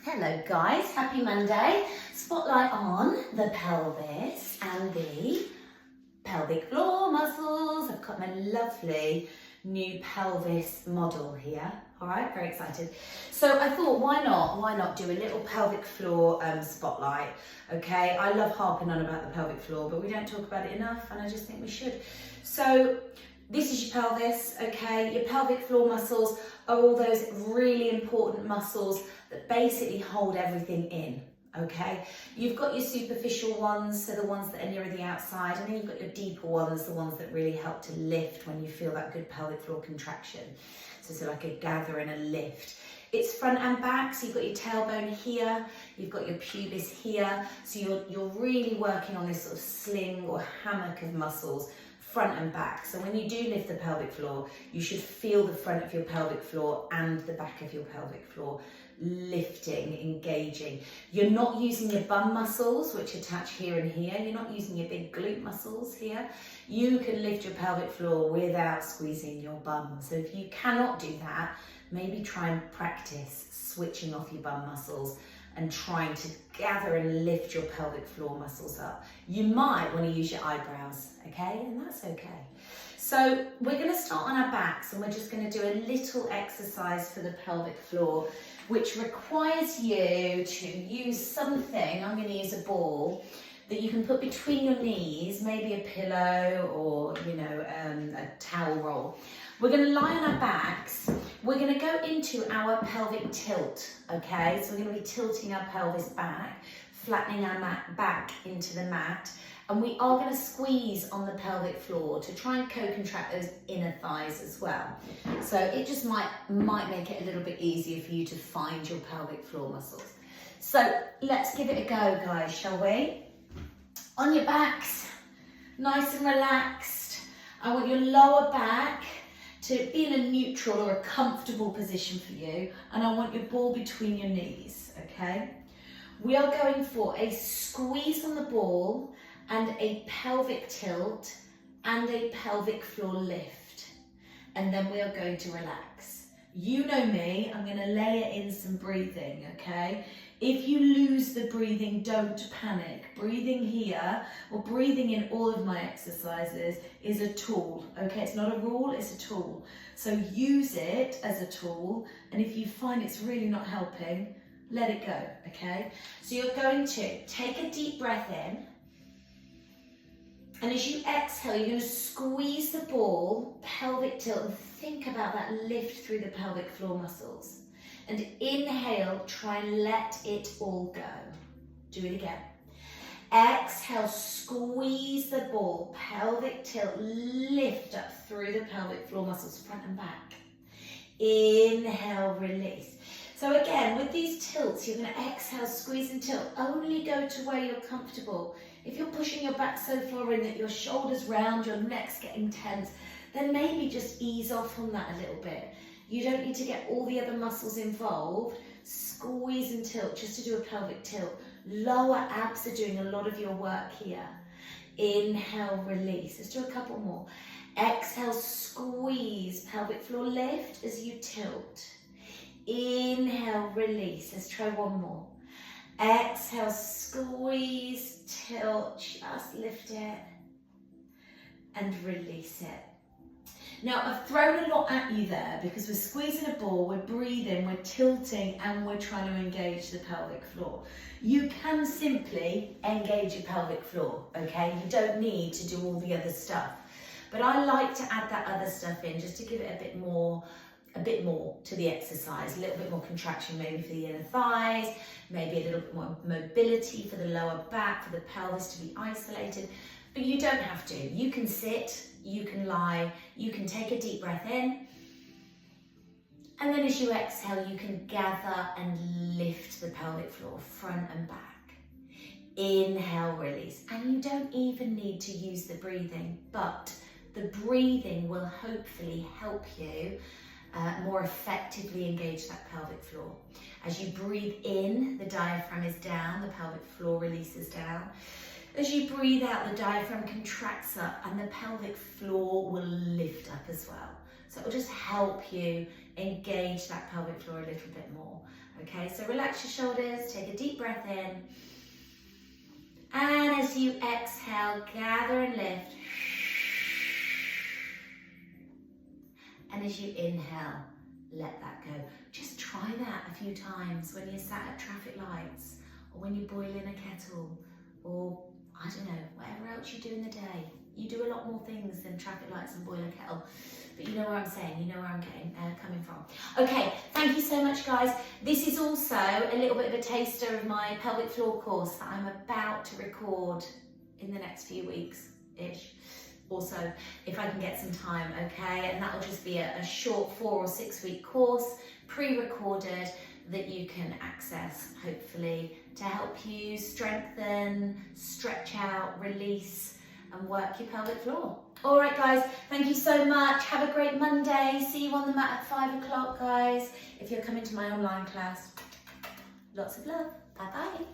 Hello guys, happy Monday. Spotlight on the pelvis and the pelvic floor muscles. I've got my lovely new pelvis model here. All right, very excited. So I thought, why not do a little pelvic floor spotlight? Okay, I love harping on about the pelvic floor, but we don't talk about it enough, and I just think we should. So this is your pelvis, okay? Your pelvic floor muscles are all those really important muscles that basically hold everything in, okay? You've got your superficial ones, so the ones that are nearer the outside, and then you've got your deeper ones, the ones that really help to lift when you feel that good pelvic floor contraction. So it's like a gather and a lift. It's front and back, so you've got your tailbone here, you've got your pubis here, so you're really working on this sort of sling or hammock of muscles, front and back. So when you do lift the pelvic floor, you should feel the front of your pelvic floor and the back of your pelvic floor lifting, engaging. You're not using your bum muscles, which attach here and here. You're not using your big glute muscles here. You can lift your pelvic floor without squeezing your bum. So if you cannot do that, maybe try and practice switching off your bum muscles and trying to gather and lift your pelvic floor muscles up. You might want to use your eyebrows, okay? And that's okay. So we're going to start on our backs, and we're just going to do a little exercise for the pelvic floor, which requires you to use something. I'm going to use a ball that you can put between your knees, maybe a pillow or, a towel roll. We're going to lie on our backs. We're going to go into our pelvic tilt, okay? So we're going to be tilting our pelvis back, flattening our back into the mat, and we are going to squeeze on the pelvic floor to try and co-contract those inner thighs as well. So it just might make it a little bit easier for you to find your pelvic floor muscles. So let's give it a go, guys, shall we? On your backs, nice and relaxed. I want your lower back to be in a neutral or a comfortable position for you, and I want your ball between your knees, okay? We are going for a squeeze on the ball and a pelvic tilt and a pelvic floor lift, and then we are going to relax. You know me, I'm going to layer in some breathing, okay? If you lose the breathing, don't panic. Breathing here, or breathing in all of my exercises, is a tool, okay? It's not a rule, it's a tool. So use it as a tool, and if you find it's really not helping, let it go, okay? So you're going to take a deep breath in, and as you exhale, you're going to squeeze the ball, pelvic tilt, and think about that lift through the pelvic floor muscles. And inhale, try and let it all go. Do it again. Exhale, squeeze the ball, pelvic tilt, lift up through the pelvic floor muscles, front and back. Inhale, release. So again, with these tilts, you're going to exhale, squeeze and tilt. Only go to where you're comfortable. If you're pushing your back so far in that your shoulders round, your neck's getting tense, then maybe just ease off on that a little bit. You don't need to get all the other muscles involved. Squeeze and tilt just to do a pelvic tilt. Lower abs are doing a lot of your work here. Inhale, release. Let's do a couple more. Exhale, squeeze, pelvic floor lift as you tilt. Inhale, release. Let's try one more. Exhale, squeeze, tilt, just lift it and release it. Now, I've thrown a lot at you there because we're squeezing a ball, we're breathing, we're tilting, and we're trying to engage the pelvic floor. You can simply engage your pelvic floor, okay? You don't need to do all the other stuff. But I like to add that other stuff in just to give it a bit more to the exercise, a little bit more contraction maybe for the inner thighs, maybe a little bit more mobility for the lower back, for the pelvis to be isolated. But you don't have to. You can sit, you can lie, you can take a deep breath in, and then as you exhale, you can gather and lift the pelvic floor, front and back. Inhale, release. And you don't even need to use the breathing, but the breathing will hopefully help you more effectively engage that pelvic floor. As you breathe in, the diaphragm is down, the pelvic floor releases down. As you breathe out, the diaphragm contracts up and the pelvic floor will lift up as well. So it will just help you engage that pelvic floor a little bit more. Okay, so relax your shoulders, take a deep breath in. And as you exhale, gather and lift. And as you inhale, let that go. Just try that a few times when you're sat at traffic lights, or when you're boiling a kettle, or I don't know, whatever else you do in the day. You do a lot more things than traffic lights and boil a kettle. But you know where I'm saying, you know where I'm coming from. Okay, thank you so much, guys. This is also a little bit of a taster of my pelvic floor course that I'm about to record in the next few weeks-ish. Also, if I can get some time, okay? And that'll just be a short 4 or 6 week course, pre-recorded, that you can access, hopefully, to help you strengthen, stretch out, release, and work your pelvic floor. All right, guys, thank you so much. Have a great Monday. See you on the mat at 5 o'clock, guys. If you're coming to my online class, lots of love. Bye-bye.